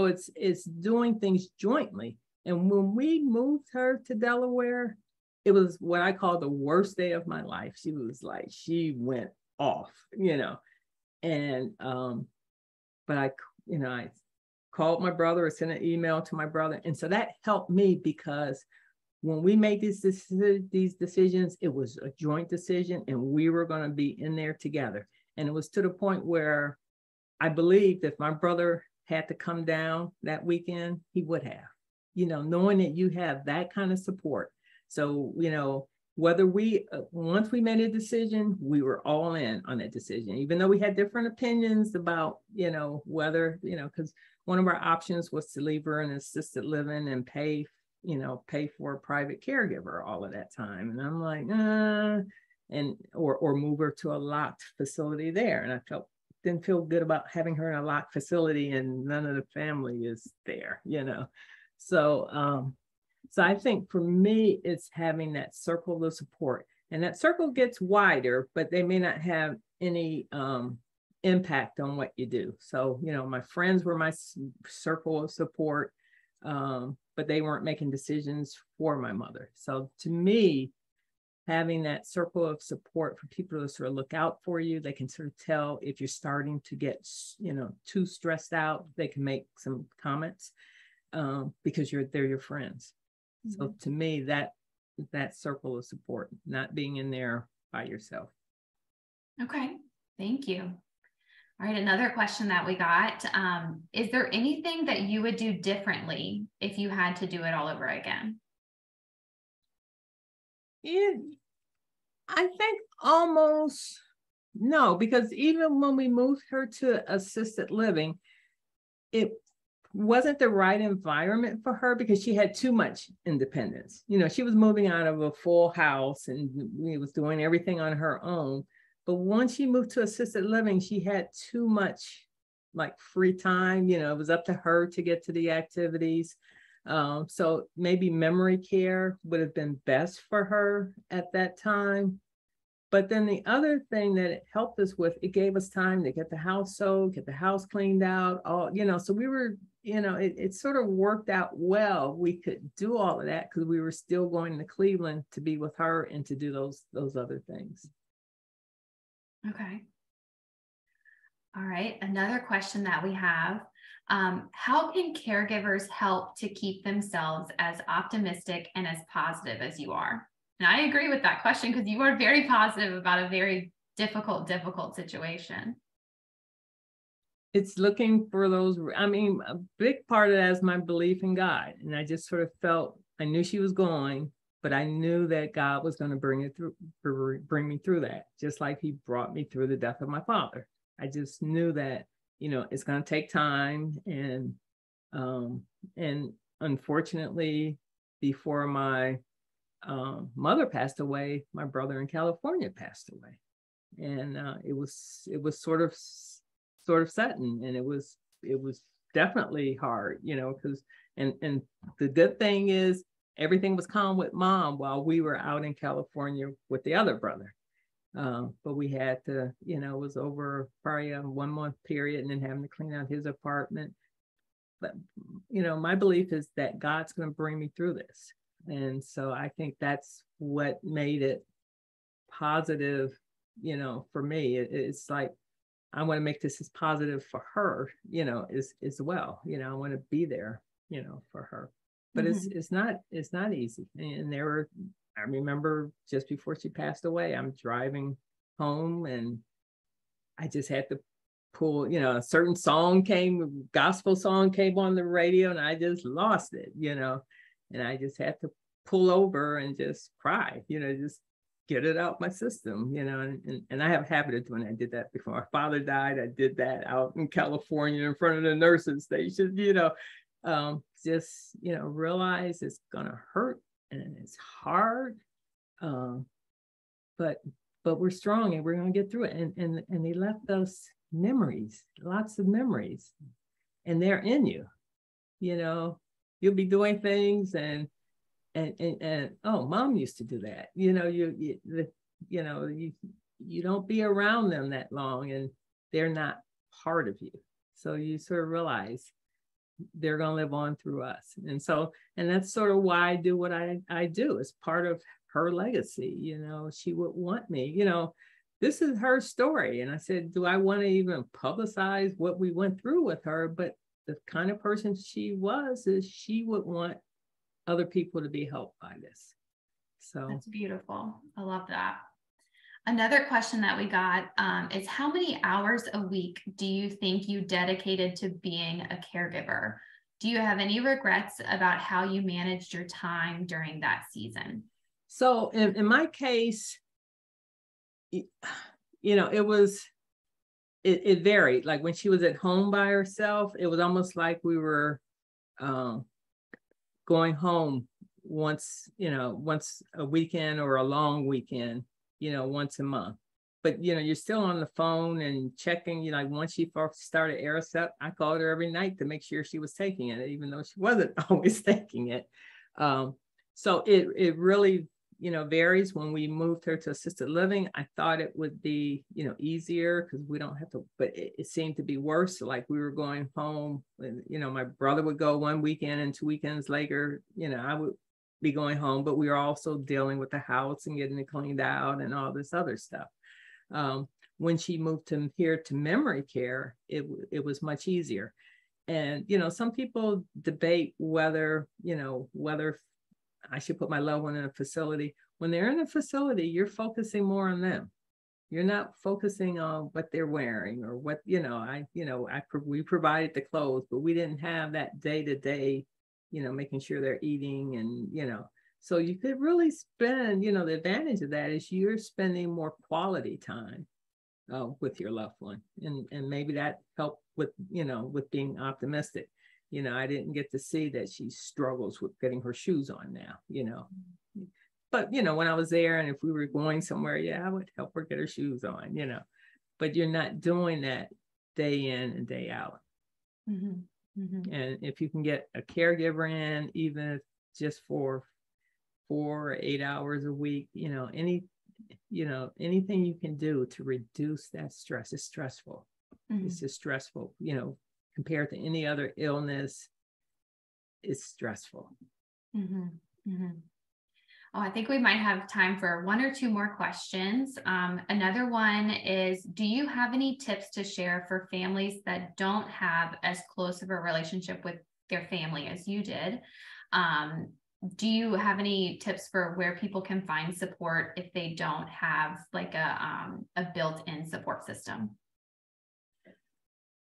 it's doing things jointly. And when we moved her to Delaware, it was what I call the worst day of my life. She went off, and but I called my brother or sent an email to my brother. And so that helped me, because when we made these decisions, it was a joint decision and we were going to be in there together. And it was to the point where I believed if my brother had to come down that weekend, he would have, knowing that you have that kind of support. So, whether once we made a decision, we were all in on that decision, even though we had different opinions about, whether, because one of our options was to leave her in assisted living and pay for a private caregiver all of that time. And I'm like, or move her to a locked facility there. And I didn't feel good about having her in a locked facility and none of the family is there, So so I think for me, it's having that circle of support. And that circle gets wider, but they may not have any impact on what you do. So, my friends were my circle of support, but they weren't making decisions for my mother. So to me, having that circle of support for people to sort of look out for you, they can sort of tell if you're starting to get, too stressed out. They can make some comments because they're your friends. Mm-hmm. So to me, that circle of support, not being in there by yourself. Okay, thank you. All right, another question that we got, is there anything that you would do differently if you had to do it all over again? I think almost no, because even when we moved her to assisted living, it wasn't the right environment for her because she had too much independence. She was moving out of a full house and we was doing everything on her own. But once she moved to assisted living, she had too much like free time. It was up to her to get to the activities. So maybe memory care would have been best for her at that time. But then the other thing that it helped us with, it gave us time to get the house sold, get the house cleaned out, so we were, it sort of worked out well. We could do all of that because we were still going to Cleveland to be with her and to do those other things. Okay. All right. Another question that we have, how can caregivers help to keep themselves as optimistic and as positive as you are? And I agree with that question because you are very positive about a very difficult situation. It's looking for those, a big part of that is my belief in God. And I just sort of felt, I knew she was going, but I knew that God was going to bring me through that, just like he brought me through the death of my father. I just knew that, it's going to take time. And unfortunately, before my mother passed away, my brother in California passed away. And it was sort of sudden, and it was definitely hard, because and the good thing is everything was calm with mom while we were out in California with the other brother. But we had to, it was over probably a 1 month period and then having to clean out his apartment. But, my belief is that God's going to bring me through this. And so I think that's what made it positive, for me. It's like, I want to make this as positive for her, as well. I want to be there, for her. But mm-hmm. it's not easy. And I remember just before she passed away, I'm driving home and I just had to pull, a certain gospel song came on the radio and I just lost it, and I just had to pull over and just cry, just get it out my system, and I have a habit of doing that. I did that before my father died. I did that out in California in front of the nursing station, just, realize it's gonna hurt and it's hard, but we're strong and we're gonna get through it. And he left us memories, lots of memories, and they're in you. You'll be doing things and oh, mom used to do that. You don't be around them that long and they're not part of you. So you sort of realize they're going to live on through us. And that's sort of why I do what I do. It's part of her legacy. She would want me, this is her story. And I said, do I want to even publicize what we went through with her? But the kind of person she was is she would want other people to be helped by this. So that's beautiful. I love that. Another question that we got is how many hours a week do you think you dedicated to being a caregiver? Do you have any regrets about how you managed your time during that season? So in my case, it varied. Like when she was at home by herself, it was almost like we were going home once a weekend or a long weekend. once a month. But, you're still on the phone and checking, like once she first started Aricept, I called her every night to make sure she was taking it, even though she wasn't always taking it. So it really, varies. When we moved her to assisted living, I thought it would be, easier because we don't have to, but it seemed to be worse. Like we were going home and, my brother would go one weekend and 2 weekends later, I would be going home, but we were also dealing with the house and getting it cleaned out and all this other stuff. When she moved here to memory care, it was much easier. And, some people debate whether I should put my loved one in a facility. When they're in a facility, you're focusing more on them. You're not focusing on what they're wearing or what, we provided the clothes, but we didn't have that day-to-day, making sure they're eating and, so you could really spend, the advantage of that is you're spending more quality time with your loved one. And maybe that helped with, with being optimistic. I didn't get to see that she struggles with getting her shoes on now, But, when I was there and if we were going somewhere, I would help her get her shoes on, But you're not doing that day in and day out. Mm-hmm. Mm-hmm. And if you can get a caregiver in, even if just for 4 or 8 hours a week, anything you can do to reduce that stress is stressful. Mm-hmm. It's just stressful, compared to any other illness, it's stressful. Mm-hmm. Mm-hmm. Oh, I think we might have time for 1 or 2 more questions. Another one is, do you have any tips to share for families that don't have as close of a relationship with their family as you did? Do you have any tips for where people can find support if they don't have like a built-in support system?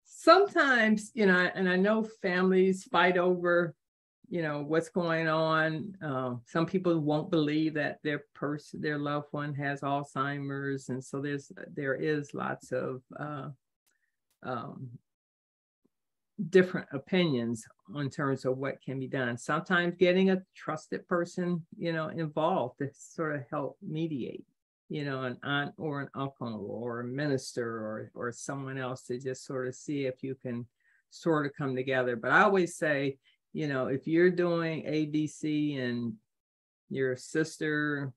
Sometimes, and I know families fight over, what's going on. Some people won't believe that their loved one has Alzheimer's. And so there is lots of different opinions in terms of what can be done. Sometimes getting a trusted person, involved to sort of help mediate, an aunt or an uncle or a minister or someone else to just sort of see if you can sort of come together. But I always say, if you're doing ABC and your sister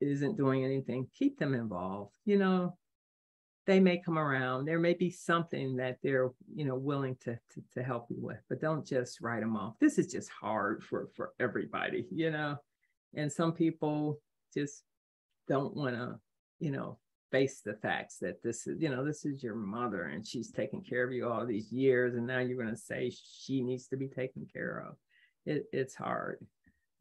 isn't doing anything, keep them involved. They may come around. There may be something that they're, willing to help you with, but don't just write them off. This is just hard for everybody, and some people just don't want to, face the facts that this is your mother and she's taken care of you all these years. And now you're going to say she needs to be taken care of. It's hard.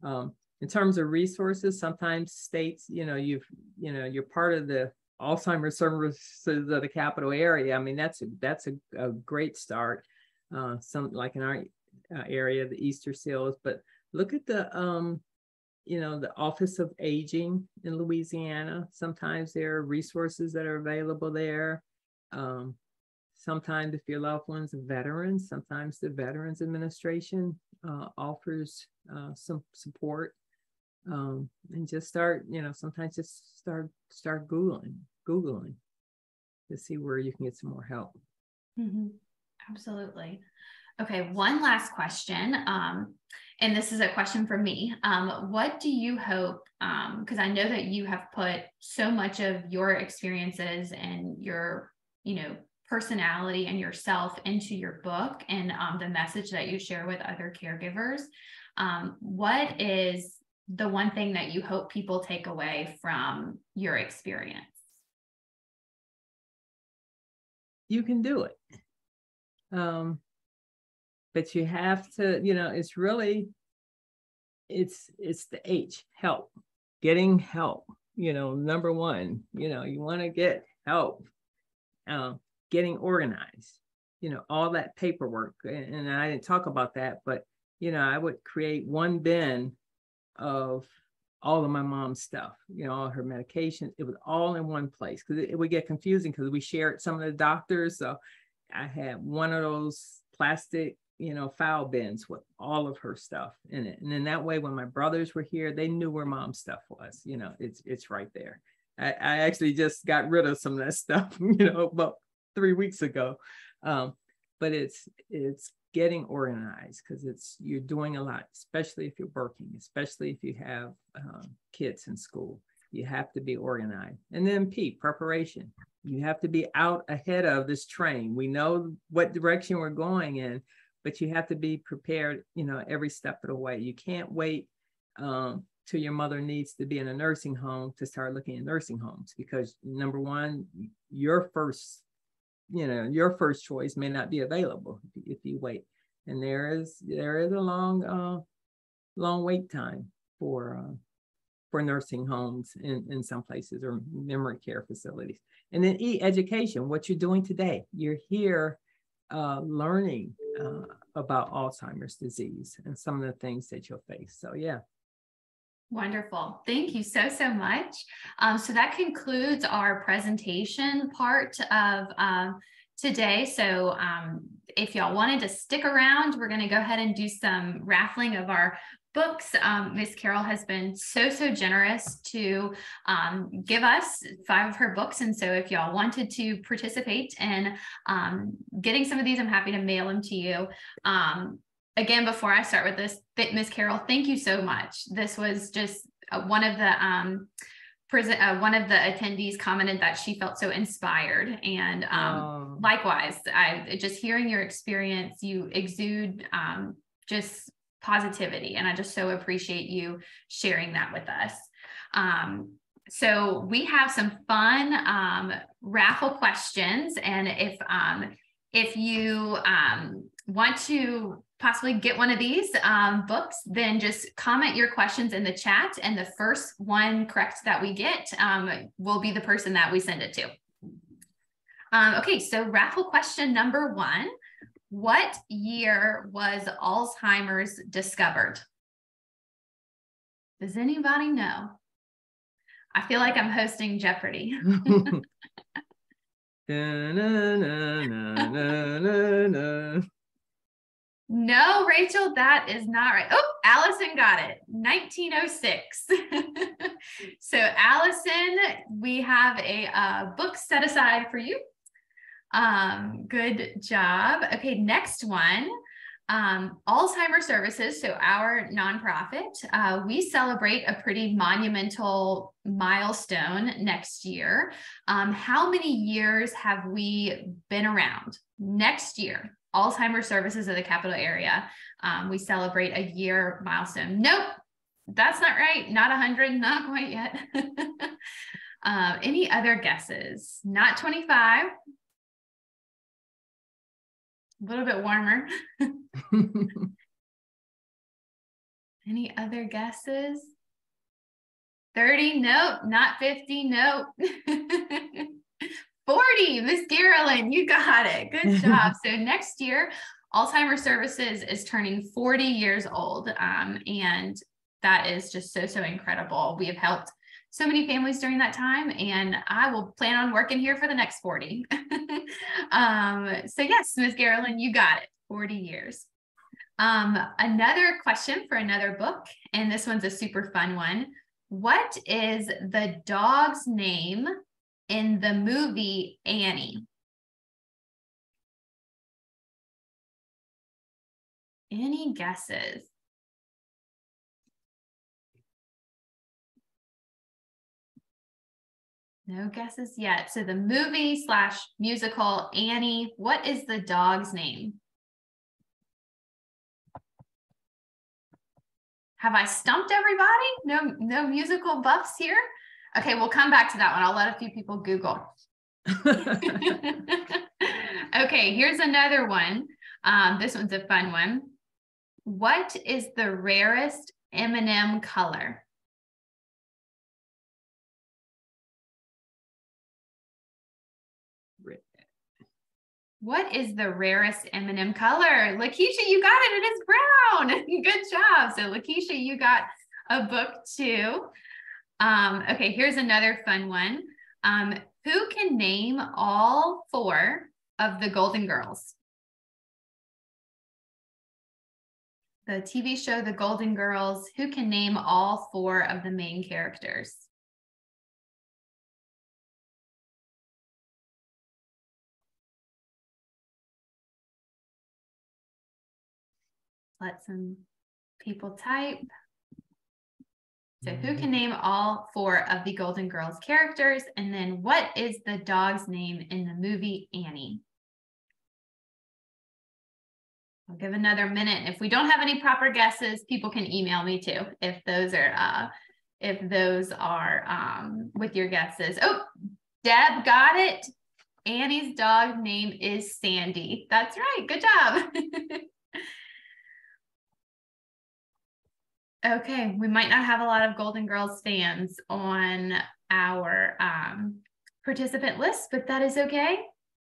In terms of resources, sometimes states, you're part of the Alzheimer's services of the capital area. I mean, that's a great start. Some like in our area, the Easter Seals, but look at the Office of Aging in Louisiana. Sometimes there are resources that are available there. Sometimes if your loved one's a veteran, sometimes the Veterans Administration offers some support. And just start, sometimes just start Googling to see where you can get some more help. Mm-hmm. Absolutely. Okay. One last question. And this is a question for me. What do you hope, because I know that you have put so much of your experiences and your, personality and yourself into your book and the message that you share with other caregivers. What is the one thing that you hope people take away from your experience? You can do it. But you have to, it's really, it's the H, help, getting help, number one, you want to get help, getting organized, all that paperwork. And I didn't talk about that, but, I would create one bin of all of my mom's stuff, all her medications. It was all in one place because it would get confusing because we shared some of the doctors. So I had one of those plastic, file bins with all of her stuff in it. And then that way, when my brothers were here, they knew where mom's stuff was, it's right there. I actually just got rid of some of that stuff, about 3 weeks ago. But it's getting organized, because you're doing a lot, especially if you're working, especially if you have kids in school. You have to be organized. And then preparation. You have to be out ahead of this train. We know what direction we're going in, but you have to be prepared, every step of the way. You can't wait till your mother needs to be in a nursing home to start looking at nursing homes, because number one, your first choice may not be available if you wait. And there is a long wait time for nursing homes in some places, or memory care facilities. And then education, what you're doing today. You're here learning about Alzheimer's disease and some of the things that you'll face. So yeah. Wonderful. Thank you so much. So that concludes our presentation part of today. So if y'all wanted to stick around, we're going to go ahead and do some raffling of our books. Miss Carol has been so generous to give us 5 of her books. And so if y'all wanted to participate in getting some of these, I'm happy to mail them to you. Again, before I start with this, Miss Carol, thank you so much. This was just one of the attendees commented that she felt so inspired, and likewise, just hearing your experience, you exude just positivity, and I just so appreciate you sharing that with us. So we have some fun raffle questions, and if you want to possibly get one of these books, then just comment your questions in the chat, and the first one correct that we get will be the person that we send it to. Okay, so raffle question number 1. What year was Alzheimer's discovered? Does anybody know? I feel like I'm hosting Jeopardy. No, Rachel, that is not right. Oh, Allison got it. 1906. So Allison, we have a book set aside for you. Good job. Okay, next one. Alzheimer's Services, so our nonprofit, we celebrate a pretty monumental milestone next year. How many years have we been around? Next year, Alzheimer's Services of the capital area, we celebrate a year milestone. Nope, that's not right. Not 100, not quite yet. Any other guesses? Not 25. A little bit warmer. Any other guesses? 30? Nope. Not 50? Nope. 40. Miss Carolyn, you got it. Good job. So next year, Alzheimer's Services is turning 40 years old. And that is just so incredible. We have helped so many families during that time, and I will plan on working here for the next 40. So yes, Ms. Carolyn, you got it, 40 years. Another question for another book, and this one's a super fun one. What is the dog's name in the movie Annie? Any guesses? No guesses yet. So the movie / musical Annie, what is the dog's name? Have I stumped everybody? No musical buffs here? Okay, we'll come back to that one. I'll let a few people Google. Okay, here's another one. This one's a fun one. What is the rarest M&M color? What is the rarest M&M color? Lakeisha, you got it. It is brown. Good job. So Lakeisha, you got a book too. Okay, here's another fun one. Who can name all 4 of the Golden Girls? The TV show, The Golden Girls. Who can name all 4 of the main characters? let some people type. So who can name all 4 of the Golden Girls characters? And then what is the dog's name in the movie Annie? I'll give another minute. If we don't have any proper guesses, people can email me too if those are with your guesses. Oh, Deb got it. Annie's dog name is Sandy. That's right. Good job. Okay, we might not have a lot of Golden Girls fans on our participant list, but that is okay.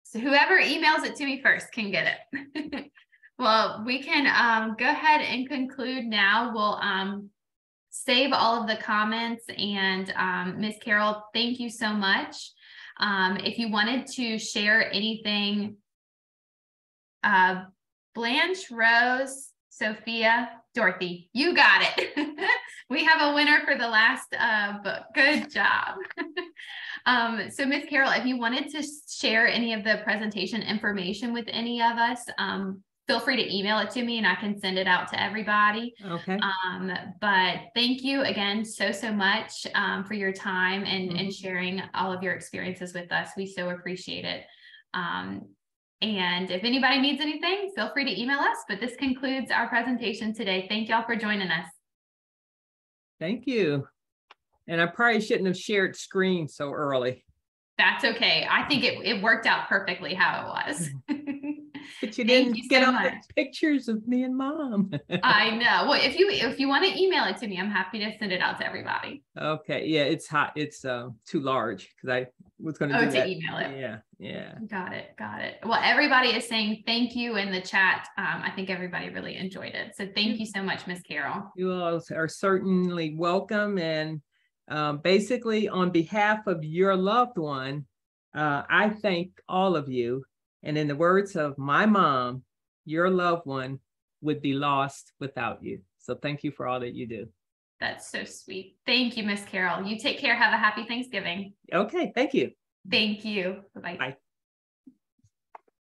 So whoever emails it to me first can get it. Well, we can go ahead and conclude now. We'll save all of the comments, and Ms. Carol, thank you so much. If you wanted to share anything, Blanche, Rose, Sophia, Dorothy, you got it. We have a winner for the last book. Good job. So Ms. Carol, if you wanted to share any of the presentation information with any of us, feel free to email it to me and I can send it out to everybody. Okay. But thank you again so much for your time and sharing all of your experiences with us. We so appreciate it. And if anybody needs anything, feel free to email us. But this concludes our presentation today. Thank y'all for joining us. Thank you. And I probably shouldn't have shared screen so early. That's okay. I think it worked out perfectly how it was. But you didn't get all the pictures of me and Mom. I know. Well, if you want to email it to me, I'm happy to send it out to everybody. Okay. Yeah, it's hot. It's too large because I was going to do that. Email it. Yeah. Got it. Well, everybody is saying thank you in the chat. I think everybody really enjoyed it. So thank you so much, Ms. Carol. You all are certainly welcome. And basically, on behalf of your loved one, I thank all of you. And in the words of my mom, your loved one would be lost without you. So thank you for all that you do. That's so sweet. Thank you, Ms. Carol. You take care. Have a happy Thanksgiving. Okay. Thank you. Thank you. Bye-bye. Bye.